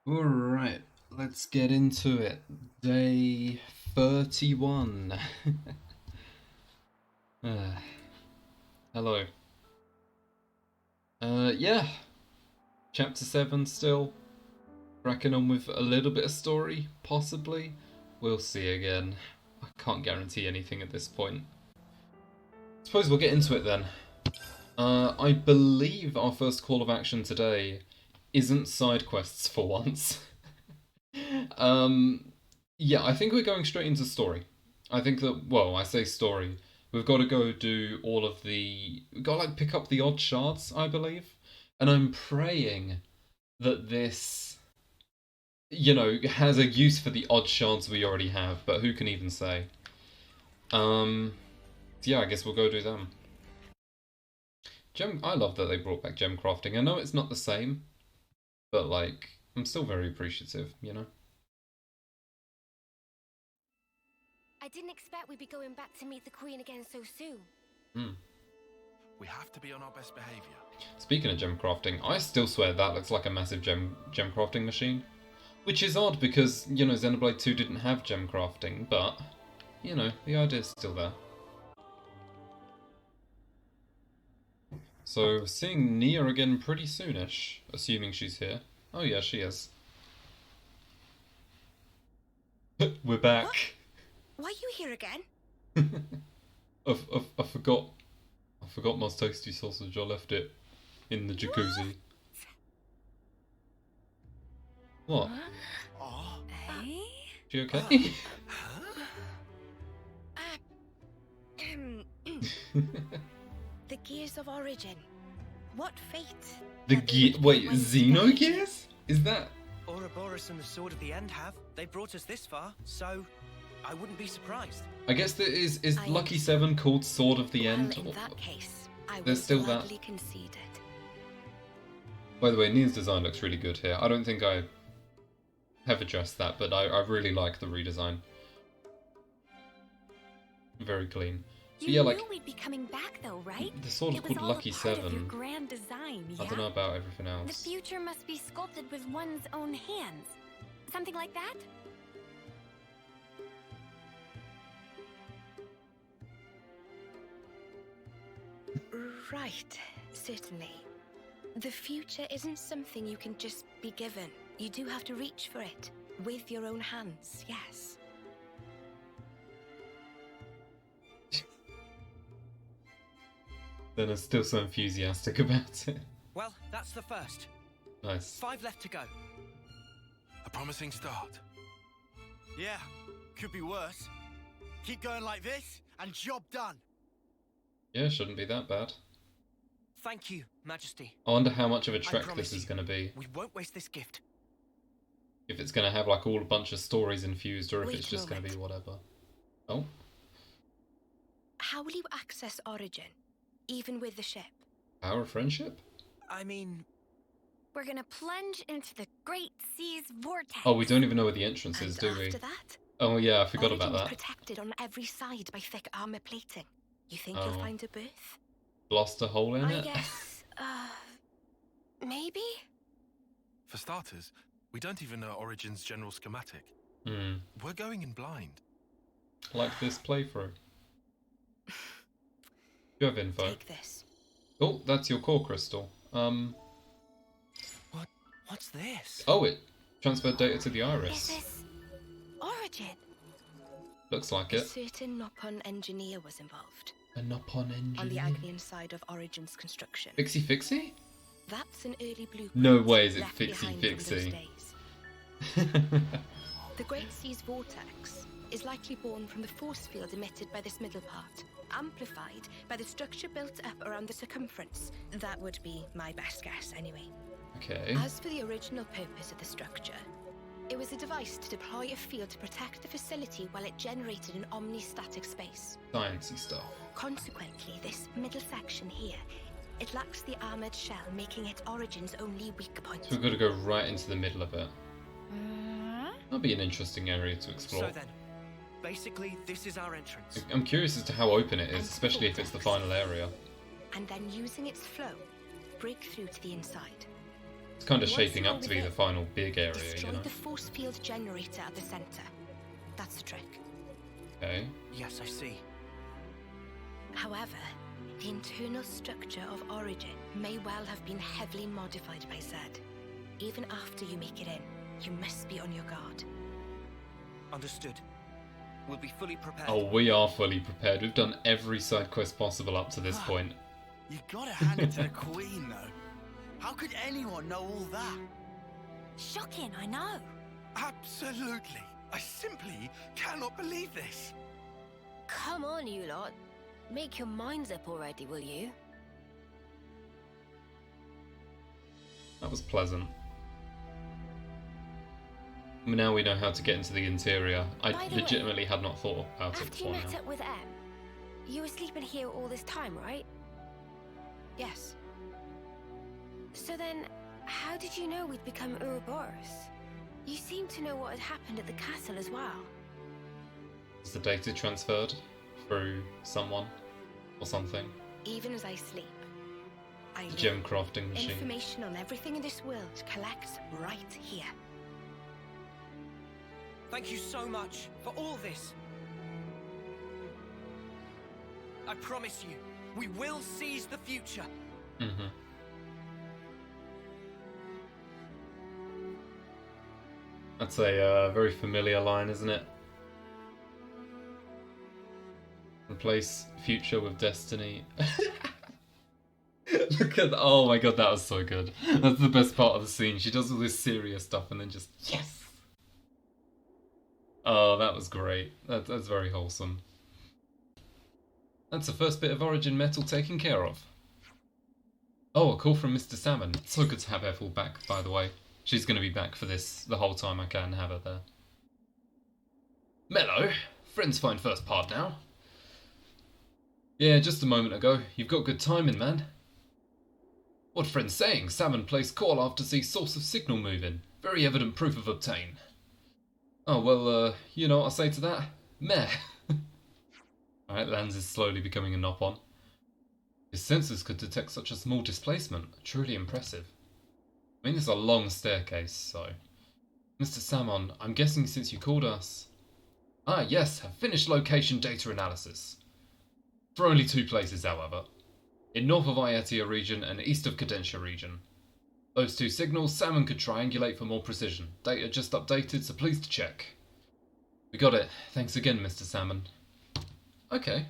Alright, let's get into it. Day 31. Ah, hello. Yeah. Chapter 7 still. Cracking on with a little bit of story, possibly. We'll see again. I can't guarantee anything at this point. Suppose we'll get into it then. I believe our first call of action today isn't side quests for once. Yeah, I think we're going straight into story. I think that, well, I say story. We've got to go do all of the. We've got to like pick up the odd shards, I believe. And I'm praying that this, has a use for the odd shards we already have, but who can even say? Yeah, I guess we'll go do them. I love that they brought back gem crafting. I know it's not the same, but like, I'm still very appreciative, you know? I didn't expect we'd be going back to meet the Queen again so soon. We have to be on our best behaviour. Speaking of gem crafting, I still swear that looks like a massive gem crafting machine. Which is odd because, Xenoblade 2 didn't have gem crafting, but, the idea's still there. So, seeing Nia again pretty soonish, assuming she's here. Oh yeah, she is. We're back. What? Why are you here again? I forgot my toasty sausage. I left it in the jacuzzi. What? Hey? She okay? The Gears of Origin. What fate? Wait, Xenogears? Is that? Ouroboros and the Sword of the End have. They brought us this far, so I wouldn't be surprised. I guess there is Lucky 7 called Sword of the End? In that case, I There's will still gladly that. concede it. By the way, Nia's design looks really good here. I don't think I have addressed that, but I really like the redesign. Very clean. You yeah, knew like we'd be coming back, though, right? the sword is It was called all Lucky a part 7. of your grand design, yeah? I don't know about everything The else. future must be sculpted with one's own hands. Something like that? Right, certainly. The future isn't something you can just be given. You do have to reach for it. With your own hands, yes. Then I'm still so enthusiastic about it. Well, that's the first. Nice. 5 left to go. A promising start. Yeah, could be worse. Keep going like this, and job done. Yeah, shouldn't be that bad. Thank you, Majesty. I wonder how much of a I trek promise this is you, going to be. We won't waste this gift. If it's going to have like all a bunch of stories infused, or if Wait it's a just going to be moment. whatever. Oh, How will you access Origin, even with the ship? power of friendship? I mean, We're gonna plunge into the Great Sea's vortex. Oh, we don't even know where the entrance And is, do we? after that, Oh yeah, I forgot Origin's about that. protected on every side by thick armor plating. You think Oh. you'll find a berth? Blast a hole in I it? guess, maybe? For starters, we don't even know Origin's general schematic. Hmm. We're going in blind. Like this playthrough. You have info. Take this. Oh, that's your core crystal. what's this? Oh, it transferred data to the Is iris. this Origin? Looks like A it. certain Noppon engineer was involved A Noppon engineer. on the Agnian side of Origin's construction. Fixie Fixie? That's an early blueprint. No way is it left Fixie behind from those Fixie. days. The Great Sea's vortex is likely born from the force field emitted by this middle part, amplified by the structure built up around the circumference. That would be my best guess, anyway. Okay. As for the original purpose of the structure, it was a device to deploy a field to protect the facility while it generated an omnistatic space. Sciencey stuff. Consequently, this middle section here, it lacks the armored shell, making it Origin's only weak point. So we've got to go right into the middle of it. That'd be an interesting area to explore. So then, basically, this is our entrance. I'm curious as to how open it is, especially if it's the final area. And then using its flow, break through to the inside. It's kind of Once shaping you're up to be the within, final big area, destroy you know? the force field generator at the center. That's the trick. Okay. Yes, I see. However, the internal structure of Origin may well have been heavily modified by Zed. Even after you make it in, you must be on your guard. Understood. We'll be fully prepared. Oh, we are fully prepared. We've done every side quest possible up to this point. You gotta hand it to the Queen, though. How could anyone know all that? Shocking, I know. Absolutely. I simply cannot believe this. Come on, you lot. Make your minds up already, will you? That was pleasant. Now we know how to get into the interior. I By the way, legitimately had not thought about it After you before met now. up with Em, you were sleeping here all this time, right? Yes. So then, how did you know we'd become Ouroboros? You seemed to know what had happened at the castle as well. Is the data transferred through someone or something? Even as I sleep, I The live. gem crafting machine. Information on everything in this world collects right here. Thank you so much for all this. I promise you, we will seize the future. Mm-hmm. That's a very familiar line, isn't it? Replace future with destiny. Look at oh my god, that was so good. That's the best part of the scene. She does all this serious stuff and then just yes. Oh, that was great. That's very wholesome. That's the first bit of Origin metal taken care of. Oh, a call from Mr. Salmon. It's so good to have Ethel back, by the way. She's going to be back for this the whole time I can have her there. Mello, friends find first part now. Yeah, just a moment ago. You've got good timing, man. What friend's saying? Salmon placed call after see source of signal moving. Very evident proof of obtain. Oh, well, you know what I say to that? Meh. Alright, Lanz is slowly becoming a nop-on. His sensors could detect such a small displacement. Truly impressive. I mean, it's a long staircase, so... Mr. Salmon, I'm guessing since you called us... Ah, yes, have finished location data analysis. For only 2 places, however. In north of Ietia region and east of Cadentia region. Those 2 signals, Salmon could triangulate for more precision. Data just updated, so please to check. We got it. Thanks again, Mr. Salmon. Okay.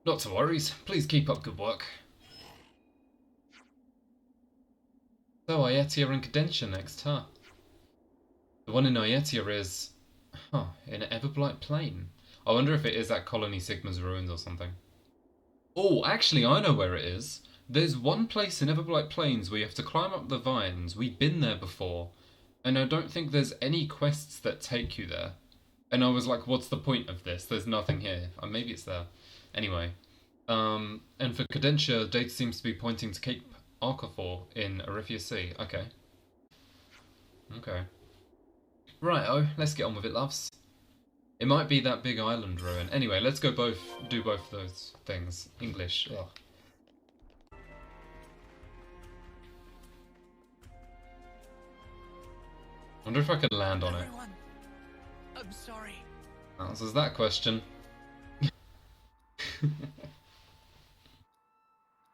Not to worries. Please keep up good work. So, Ietia and Cadentia next, huh? The one in Ietia is... Huh, in Everblight Plain. I wonder if it is at Colony Sigma's ruins or something. Oh, actually, I know where it is. There's one place in Everblight Plains where you have to climb up the vines. We've been there before. And I don't think there's any quests that take you there. And I was like, what's the point of this? There's nothing here. Maybe it's there. Anyway. And for Cadentia, data seems to be pointing to Cape Arcafor in Arifia Sea. Okay. Okay. Right, let's get on with it, loves. It might be that big island ruin. Anyway, let's go do both of those things. English. Ugh. Wonder if I could land on it. Everyone, I'm sorry. Answers that question.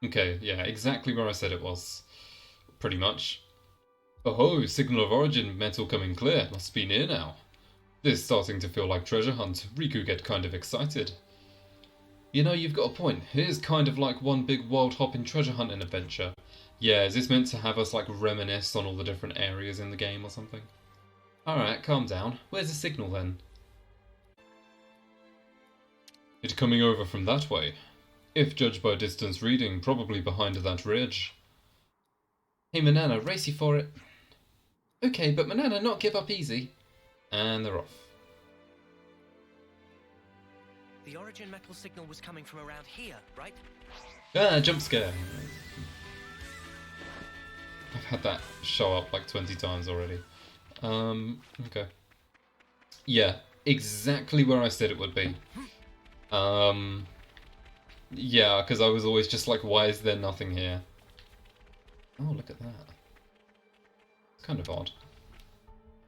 Okay, yeah, exactly where I said it was. Pretty much. Oh, signal of origin, metal coming clear. Must be near now. This is starting to feel like treasure hunt. Riku get kind of excited. You know, you've got a point. It is kind of like one big wild hopping treasure hunting adventure. Yeah, is this meant to have us like reminisce on all the different areas in the game or something? Alright, calm down. Where's the signal then? It's coming over from that way. If judged by distance reading, probably behind that ridge. Hey Manana, race you for it. Okay, but Manana, not give up easy. And they're off. The origin metal signal was coming from around here, right? Ah, jump scare. I've had that show up like 20 times already. Okay. Yeah, exactly where I said it would be. Yeah, because I was always just like, why is there nothing here? Oh, look at that. kind of odd.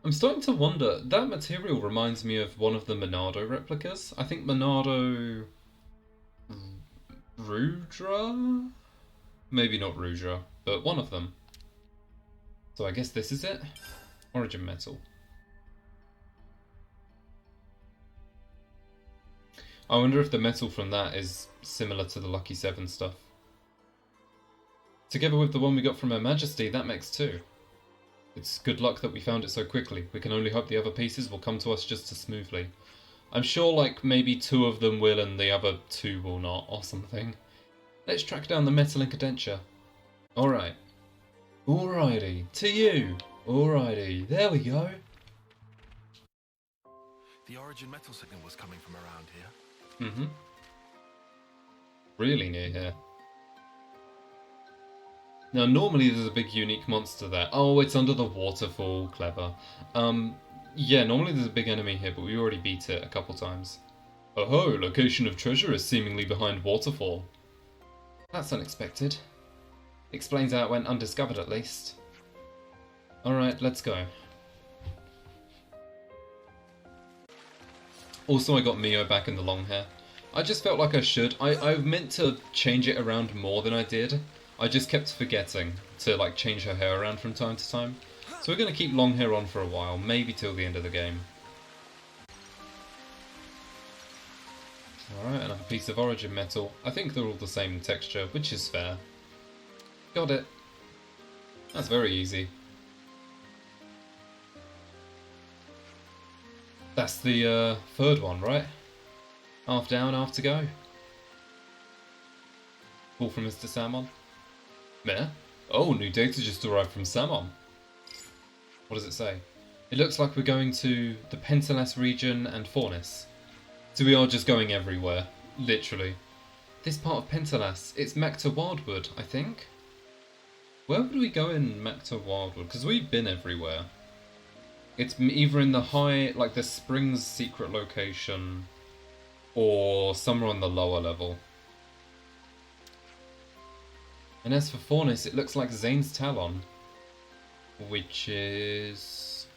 I'm starting to wonder, that material reminds me of one of the Monado replicas. I think Monado... Rudra? Maybe not Rudra, but one of them. So I guess this is it? Origin metal. I wonder if the metal from that is similar to the Lucky 7 stuff. Together with the one we got from Her Majesty, that makes 2. It's good luck that we found it so quickly. We can only hope the other pieces will come to us just as smoothly. I'm sure like maybe 2 of them will and the other 2 will not, or something. Let's track down the metal incadenture. Alright. Alrighty. To you. Alrighty. There we go. The Origin metal signal was coming from around here. Mm-hmm. Really near here. Now, normally there's a big unique monster there. Oh, it's under the waterfall. Clever. Yeah, normally there's a big enemy here, but we already beat it a couple times. Oh-ho, location of treasure is seemingly behind waterfall. That's unexpected. Explains how it went undiscovered, at least. Alright, let's go. Also, I got Mio back in the long hair. I just felt like I should. I meant to change it around more than I did. I just kept forgetting to like change her hair around from time to time. So we're going to keep long hair on for a while, maybe till the end of the game. Alright, another piece of Origin metal. I think they're all the same in texture, which is fair. Got it. That's very easy. That's the 3rd one, right? Half down, half to go. Call from Mr. Salmon. Meh? Oh, new data just arrived from Salmon. What does it say? It looks like we're going to the Pentelas region and Fornis. So we are just going everywhere, literally. This part of Pentelas, it's Macta Wildwood, I think? Where would we go in Macta Wildwood? Because we've been everywhere. It's either in the high, like the Springs secret location, or somewhere on the lower level. And as for Fornis, it looks like Zane's Talon, which is...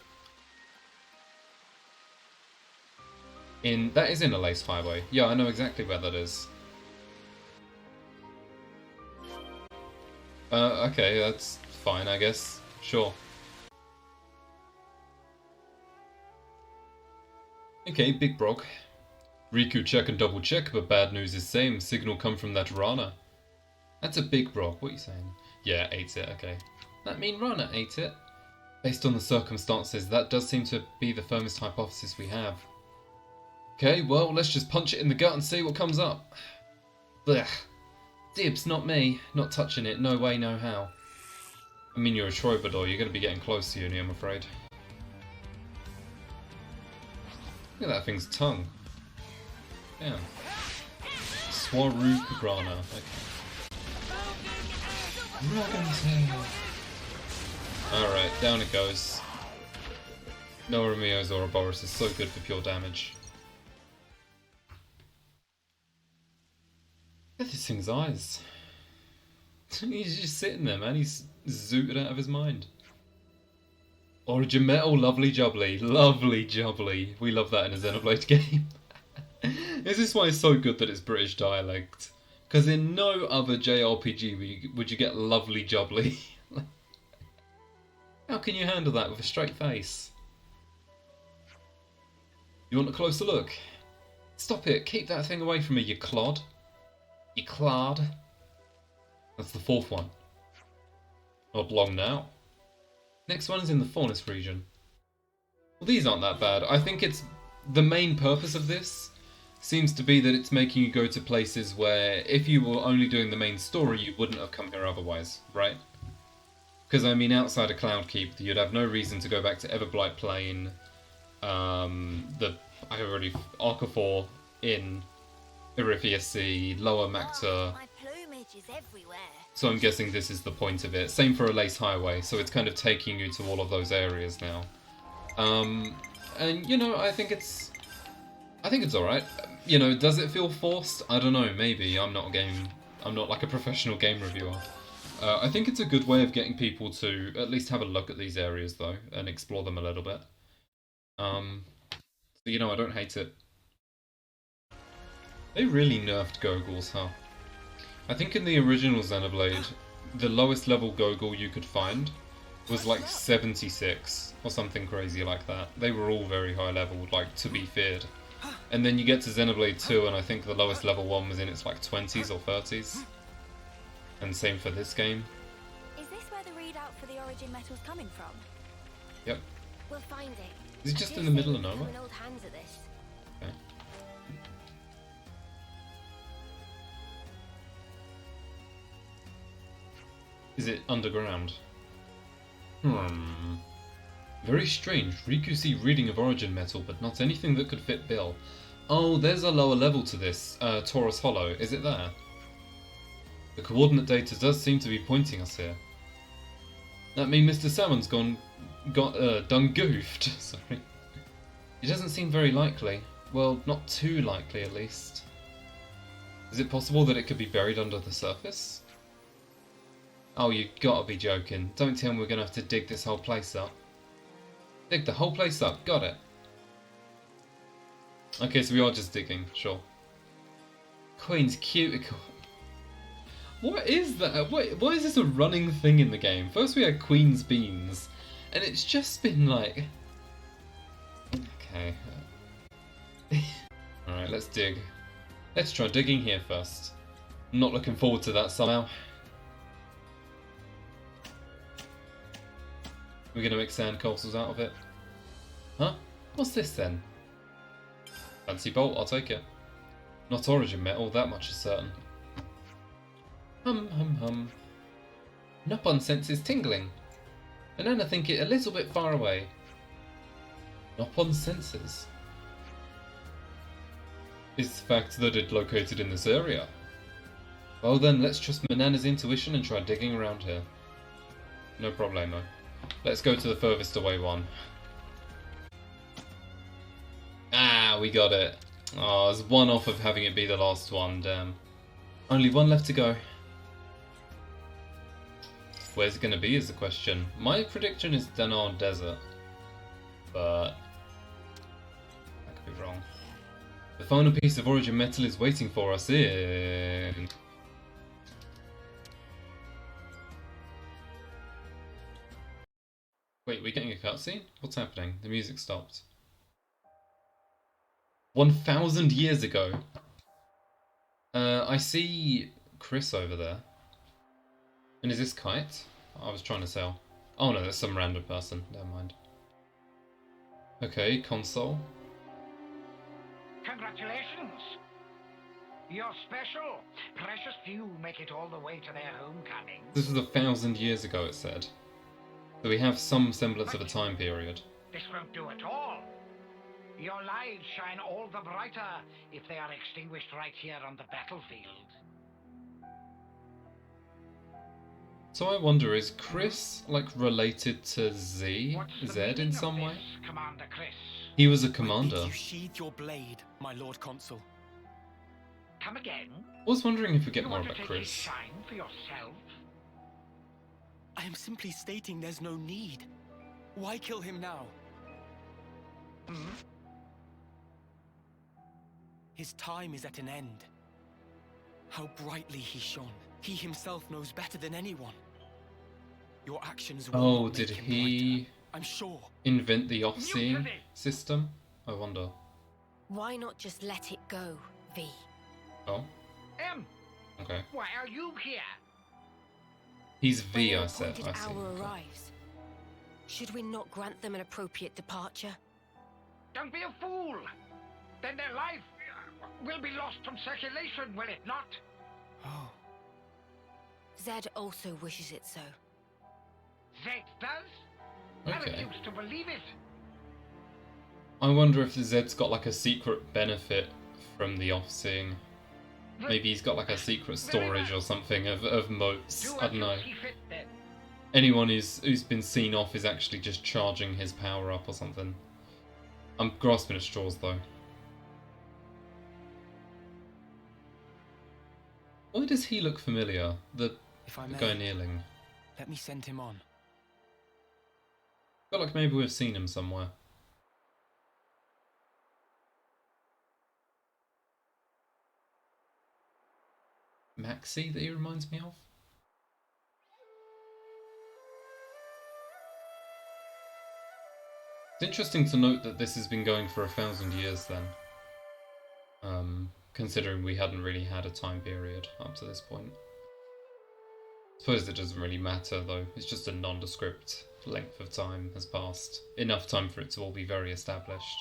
that is in a Lace Highway. Yeah, I know exactly where that is. Okay, that's fine, I guess. Sure. Okay, Big Brog. Riku check and double check, but bad news is same. Signal come from that Rana. That's a Big Brog, what are you saying? Yeah, ate it, okay. That mean Rana ate it? Based on the circumstances, that does seem to be the firmest hypothesis we have. Okay, well, let's just punch it in the gut and see what comes up. Blech. Dibs, not me. Not touching it, no way, no how. I mean, you're a Troubadour, you're going to be getting close to uni, I'm afraid. Look at that thing's tongue. Damn. Swaru Kubrana. Okay. Dragon Tail. Alright, down it goes. No Romeo's Ouroboros is so good for pure damage. Look at this thing's eyes. He's just sitting there, man. He's zooted out of his mind. Origin Metal, lovely jubbly. Lovely jubbly. We love that in a Xenoblade game. This is why it's so good that it's British dialect. Because in no other JRPG would you get lovely jubbly. How can you handle that with a straight face? You want a closer look? Stop it. Keep that thing away from me, you clod. You clod. That's the 4th one. Not long now. Next one is in the Fornis region. Well, these aren't that bad. I think it's... the main purpose of this seems to be that it's making you go to places where if you were only doing the main story, you wouldn't have come here otherwise, right? Because, I mean, outside of Cloudkeep, you'd have no reason to go back to Everblight Plain, Arcafor in Erithia Sea, Lower Macta. My plumage is everywhere. So I'm guessing this is the point of it. Same for a Lace Highway, so it's kind of taking you to all of those areas now. And, you know, I think it's alright. You know, does it feel forced? I don't know, maybe. I'm not like a professional game reviewer. I think it's a good way of getting people to at least have a look at these areas, though, and explore them a little bit. So, you know, I don't hate it. They really nerfed Gogles, huh? I think in the original Xenoblade, the lowest level Gogol you could find was like 76, or something crazy like that. They were all very high level, like, to be feared. And then you get to Xenoblade 2, and I think the lowest level one was in its like 20s or 30s. And same for this game. Is this where the readout for the Origin metal's coming from? Yep. We'll find it. Is it I just do in the middle say of we've nowhere? become an old hands at this. Okay. Is it underground? Very strange. Riku reading of Origin metal, but not anything that could fit Bill. Oh, there's a lower level to this. Taurus Hollow. Is it there? The coordinate data does seem to be pointing us here. That means Mr. Salmon's done goofed. Sorry. It doesn't seem very likely. Well, not too likely at least. Is it possible that it could be buried under the surface? Oh, you gotta be joking. Don't tell me we're gonna have to dig this whole place up. Dig the whole place up, got it. Okay, so we are just digging, sure. Queen's cuticle. What is that? Why is this a running thing in the game? First we had Queen's beans, and it's just been like... Okay. Alright, let's dig. Let's try digging here first. I'm not looking forward to that somehow. We're gonna make sandcastles out of it. Huh? What's this then? Fancy bolt, I'll take it. Not Origin metal, that much is certain. Hum. Nopon senses tingling. Banana think it a little bit far away. Nopon senses is the fact that it located in this area. Well then, let's trust Banana's intuition and try digging around here. No problemo. Let's go to the furthest away one. Ah, we got it. Oh, there's one off of having it be the last one, damn. Only one left to go. Where's it going to be is the question. My prediction is Danar Desert. But I could be wrong. The final piece of Origin metal is waiting for us in... Wait, we're getting a cutscene? What's happening? The music stopped. 1,000 years ago. I see Chris over there. And is this Kite? I was trying to sell. Oh no, that's some random person. Never mind. Okay, console. Congratulations! You're special. Precious few make it all the way to their homecoming. This was 1,000 years ago, it said. So we have some semblance of a time period. This won't do at all. Your lives shine all the brighter if they are extinguished right here on the battlefield. So I wonder, is Chris, like, related to Zed in some way? Commander Chris? He was a commander. Did you sheathe your blade, my Lord Consul? Come again? I was wondering if we get You more want to about take Chris. his shine for yourself? I am simply stating there's no need. Why kill him now? His time is at an end. How brightly he shone. He himself knows better than anyone. Your actions will Oh, not did make him he brighter, I'm sure. invent the off-seeing system? I wonder. Why not just let it go, V? Oh, M, okay. why are you here? He's When V, the I said. appointed I see. hour Okay. arrives, should we not grant them an appropriate departure? Don't be a fool. Then their life will be lost from circulation, will it not? Oh. Zed also wishes it so. Zed does? I Okay. refuse to believe it. I wonder if Zed's got like a secret benefit from the off-seeing. Maybe he's got like a secret storage or something of motes. Do I as don't you know. see fit, then. Anyone who's been seen off is actually just charging his power up or something. I'm grasping at straws though. Why does he look familiar? The If I The may, guy kneeling. let me send him on. I feel like maybe we've seen him somewhere. Maxi that he reminds me of? It's interesting to note that this has been going for 1,000 years then. Considering we hadn't really had a time period up to this point. I suppose it doesn't really matter though, it's just a nondescript length of time has passed. Enough time for it to all be very established.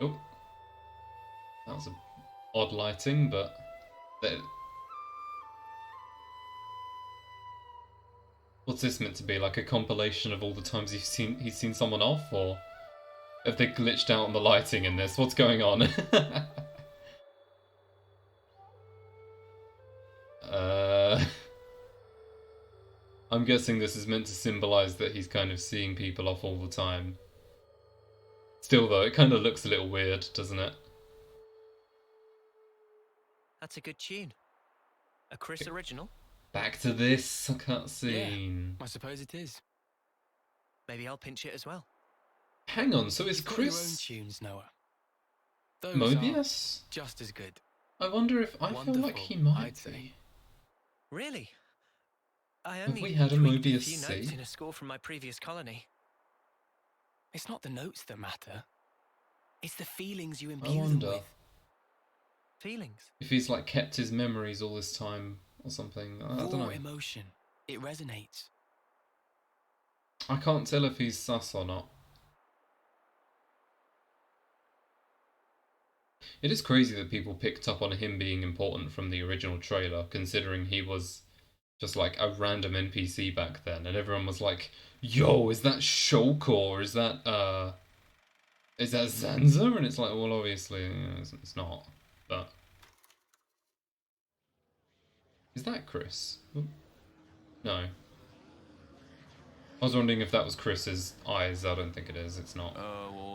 Oh, that was odd lighting, but what's this meant to be? Like a compilation of all the times he's seen someone off, or have they glitched out on the lighting in this? What's going on? I'm guessing this is meant to symbolize that he's kind of seeing people off all the time. Still though, it kind of looks a little weird, doesn't it? That's a good tune. A Chris original? Back to this cutscene. Yeah, I suppose it is. Maybe I'll pinch it as well. Hang on, so is You've got your own Chris tunes, Noah. Those Mobius? are just as good. I wonder if I feel like he might I'd say. be. Really? I Have only we had a tweaked Mobius a few notes C? in a score from my previous colony. It's not the notes that matter. It's the feelings you I imbue them wonder with. Feelings. if he's like kept his memories all this time or something. I don't know. Raw emotion. It resonates. I can't tell if he's sus or not. It is crazy that people picked up on him being important from the original trailer, considering he was just like a random NPC back then, and everyone was like, yo, is that Shulk or is that Zanza? And it's like, well, obviously, it's not, but... Is that Chris? Ooh. No. I was wondering if that was Chris's eyes. I don't think it is, it's not.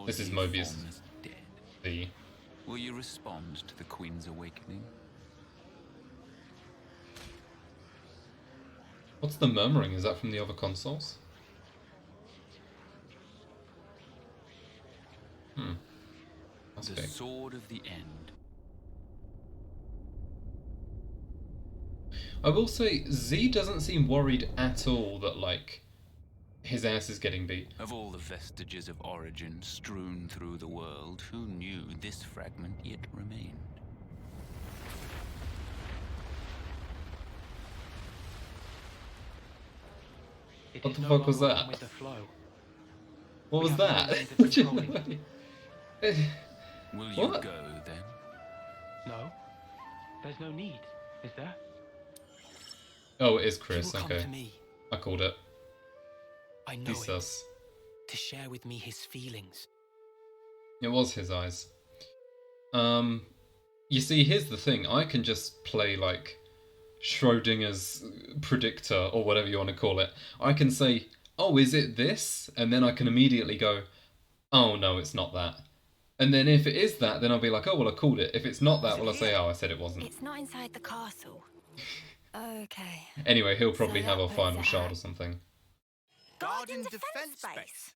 This is Mobius. The... Will you respond to the Queen's awakening? What's the murmuring? Is that from the other consoles? Must The be. sword of the end. I will say, Z doesn't seem worried at all that, like, his ass is getting beat. Of all the vestiges of Origin strewn through the world, who knew this fragment yet remained? What the fuck was that? With the flow. What was have that? no means of controlling it. Will you What? go then? No, there's no need, is there? Oh, it is He Chris, will come okay. to me. I called it. I know He's it. sus. To share with me his feelings. It was his eyes. You see, here's the thing. I can just play, like, Schrodinger's predictor, or whatever you want to call it. I can say, oh, is it this? And then I can immediately go, oh, no, it's not that. And then if it is that, then I'll be like, oh, well, I called it. If it's not that, well, I'll say, oh, I said it wasn't. It's not inside the castle. Okay. Anyway, he'll probably So have that a was final that. shard or something. Garden defense space.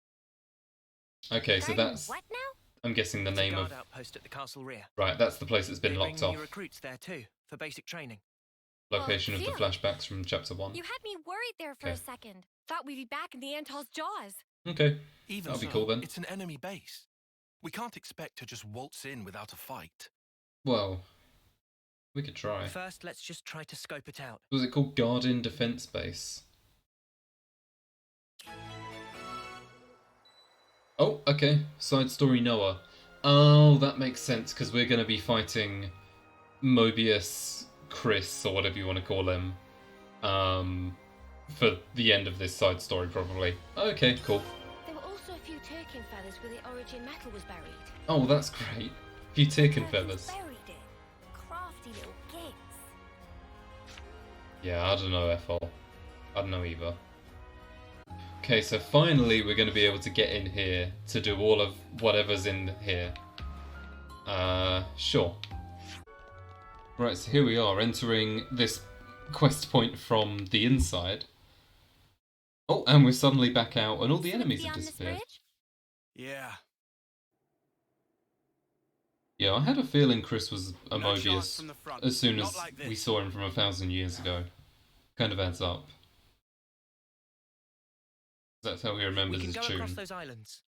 Okay, so Garden that's... what now? I'm guessing the It's a name guard of... outpost at the castle rear. Right, that's the place that's been They locked bring off. new recruits there too, for basic training. Location of the phew. flashbacks from chapter 1. You had me worried there for Okay. a second. Thought we'd be back in the Antol's jaws. Okay, Even that'll be so, cool then. it's an enemy base. We can't expect to just waltz in without a fight. Well, we could try. First, let's just try to scope it out. Was it called Garden Defense Base? Oh, okay. Side story Noah. Oh, that makes sense, because we're going to be fighting Mobius, Chris, or whatever you want to call him, for the end of this side story, probably. Okay, cool. There were also a few Turkin feathers where the Origin metal was buried. Oh, that's great. A few Tirkin Turkins feathers. buried it. Crafty little gigs. Yeah, I don't know, FL. I don't know either. Okay, so finally we're going to be able to get in here to do all of whatever's in here. Sure. Right, so here we are, entering this quest point from the inside. Oh, and we're suddenly back out, and all the enemies have disappeared. Yeah. Yeah, I had a feeling Chris was a No chance Mobius from the front. as soon Not as like we this. saw him from 1,000 years ago. Kind of adds up. That's how he We remembers can his go tune. across those islands.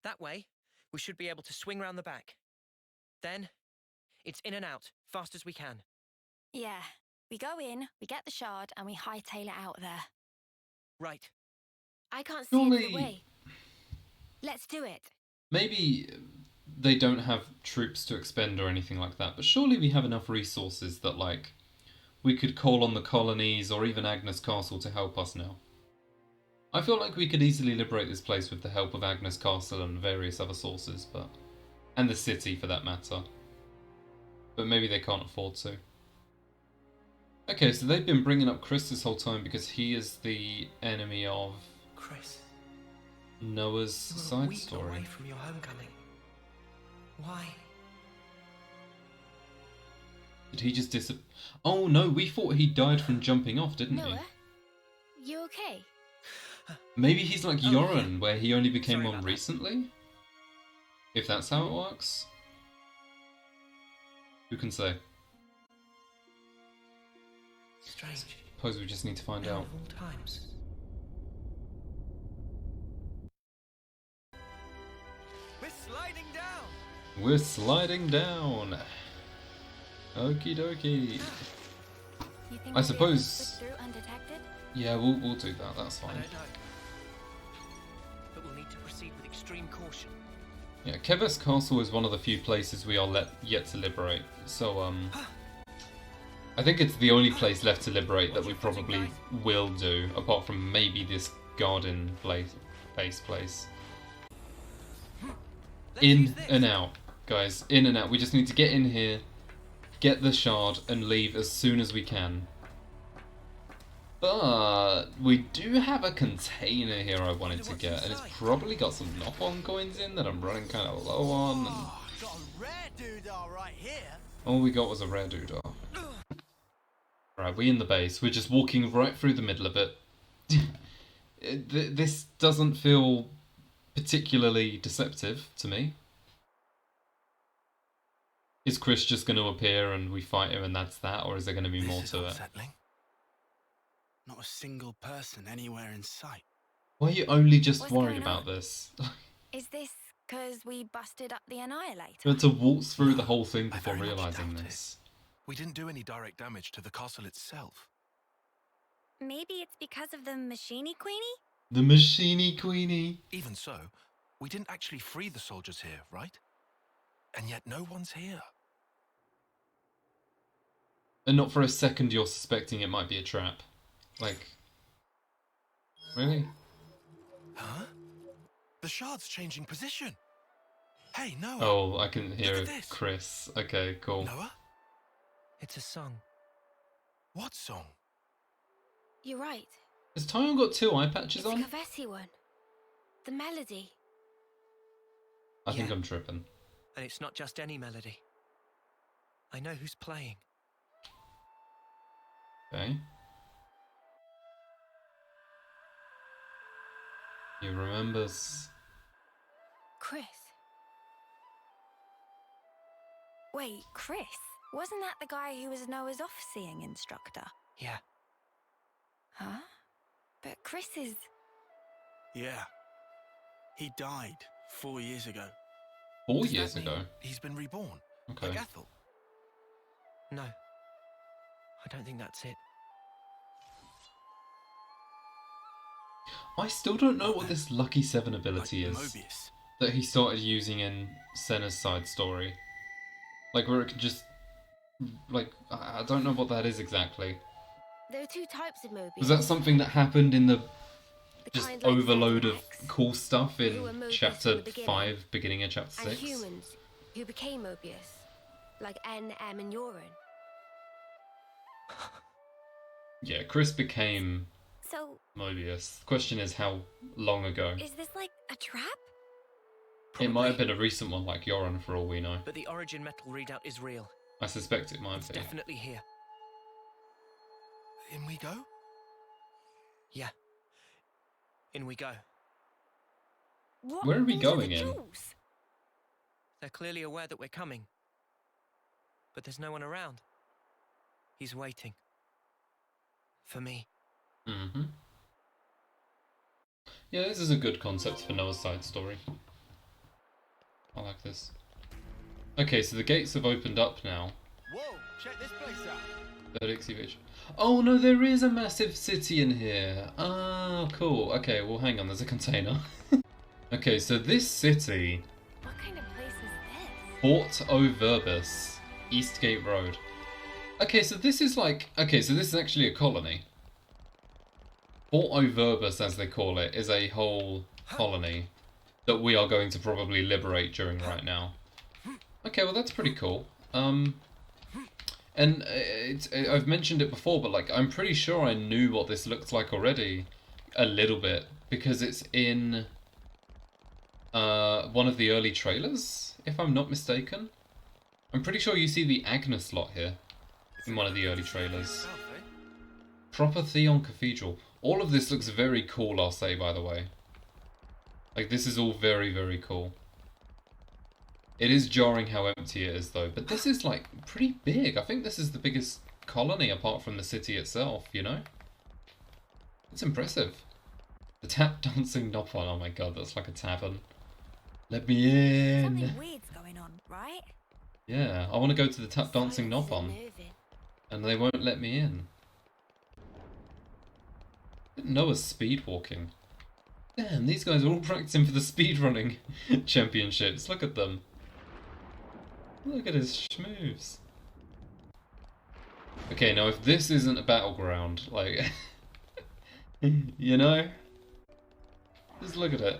That way, we should be able to swing round the back. Then, it's in and out, fast as we can. Yeah. We go in, we get the shard, and we hightail it out there. Right. I can't see another Surely, way. Let's do it. maybe they don't have troops to expend or anything like that, but surely we have enough resources that, like, we could call on the colonies or even Agnes Castle to help us now. I feel like we could easily liberate this place with the help of Agnes Castle and various other sources, but... and the city, for that matter. But maybe they can't afford to. Okay, so they've been bringing up Chris this whole time because he is the enemy of Chris, Noah's you were a side week story. away from your homecoming. Why? Did he just disappear? Oh no, we thought he died from jumping off, didn't Noah, you okay? he? Maybe he's like Oh, Yoren, where he only became Sorry one about that. recently? If that's how it works? Who can say? Strange. Suppose we just need to find Now out. of all times. We're sliding down. We're sliding down. Okie dokie. You think I we'll be able to suppose- slip through undetected? Yeah, we'll do that, that's I fine. don't know. But we'll need to proceed with extreme caution. Yeah, Keves Castle is one of the few places we are yet to liberate, so I think it's the only place left to liberate that we probably will do, apart from maybe this garden base place. In and out, guys, in and out. We just need to get in here, get the shard, and leave as soon as we can. But we do have a container here I wanted to get, and it's probably got some knock-on coins in that I'm running kind of low on. And Oh, got a rare doodah right here. all we got was a rare doodah. Right, we in the base. We're just walking right through the middle of it. This doesn't feel particularly deceptive to me. Is Chris just going to appear and we fight him and that's that, or is there going to be more This is to it? unsettling. Not a single person anywhere in sight. Why are you only just What's worried going about on? this? Is this because we busted up the Annihilator? We had to waltz through the whole thing I before very much realising doubt it. this. We didn't do any direct damage to the castle itself. Maybe it's because of the Machini Queenie? The Machini Queenie. Even so, we didn't actually free the soldiers here, right? And yet no one's here. And not for a second you're suspecting it might be a trap. Like, really? Huh? The shard's changing position. Hey, Noah. Oh, I can Look hear at this. Chris. Okay, cool. Noah? It's a song. What song? You're right. Has Tyon got two eye patches It's the on? Kavesi one. The melody. I think Yeah. I'm tripping. And it's not just any melody. I know who's playing. Okay. He remembers. Chris. Wait, Chris? Wasn't that the guy who was Noah's off-seeing instructor? Yeah. Huh? But Chris is... Yeah. He died 4 years ago. 4 Does that years mean ago. He's been reborn, Okay. like Ethel. No. I don't think that's it. I still don't know what this Lucky 7 ability Like is Mobius. that he started using in Senna's side story. Like, where it could just. Like, I don't know what that is exactly. There are two types of Mobius. Was that something that happened in the The just kind like overload of X, cool stuff who were in Mobius chapter from the beginning, 5, beginning of chapter and 6? humans who became Mobius, like N, M, and Yoren. Yeah, Chris became So, Mobius. The question is how long ago? is this like a trap? It might have been a recent one like Yoran for all we know. But the Origin metal readout is real. I suspect it might It's be. definitely here. In we go? Yeah. In we go. What Where are we these going the in? jewels? They're clearly aware that we're coming. But there's no one around. He's waiting. For me. Mm-hmm. Yeah, this is a good concept for Noah's side story. I like this. Okay, so the gates have opened up now. Whoa, check this place out. Third excavation. Oh no, there is a massive city in here. Ah, cool. Okay, well hang on, there's a container. Okay, so this city... What kind of place is this? Port O'Verbus, Eastgate Road. Okay, so this is like... Okay, so this is actually a colony. Port O'Verbus, as they call it, is a whole colony that we are going to probably liberate during right now. Okay, well that's pretty cool. And I've mentioned it before, but like I'm pretty sure I knew what this looked like already, a little bit, because it's in one of the early trailers, if I'm not mistaken. I'm pretty sure you see the Agnes lot here in one of the early trailers. Proper Theon Cathedral. All of this looks very cool, I'll say, by the way. Like, this is all very, very cool. It is jarring how empty it is, though. But this is, like, pretty big. I think this is the biggest colony apart from the city itself, you know? It's impressive. The tap dancing Nopon. Oh my god, that's like a tavern. Let me in! Something weird's going on, right? Yeah, I want to go to the tap dancing Nopon. And they won't let me in. Noah's speed walking. Damn, these guys are all practicing for the speedrunning championships. Look at them. Look at his schmoves. Okay, now if this isn't a battleground, like, you know, just look at it.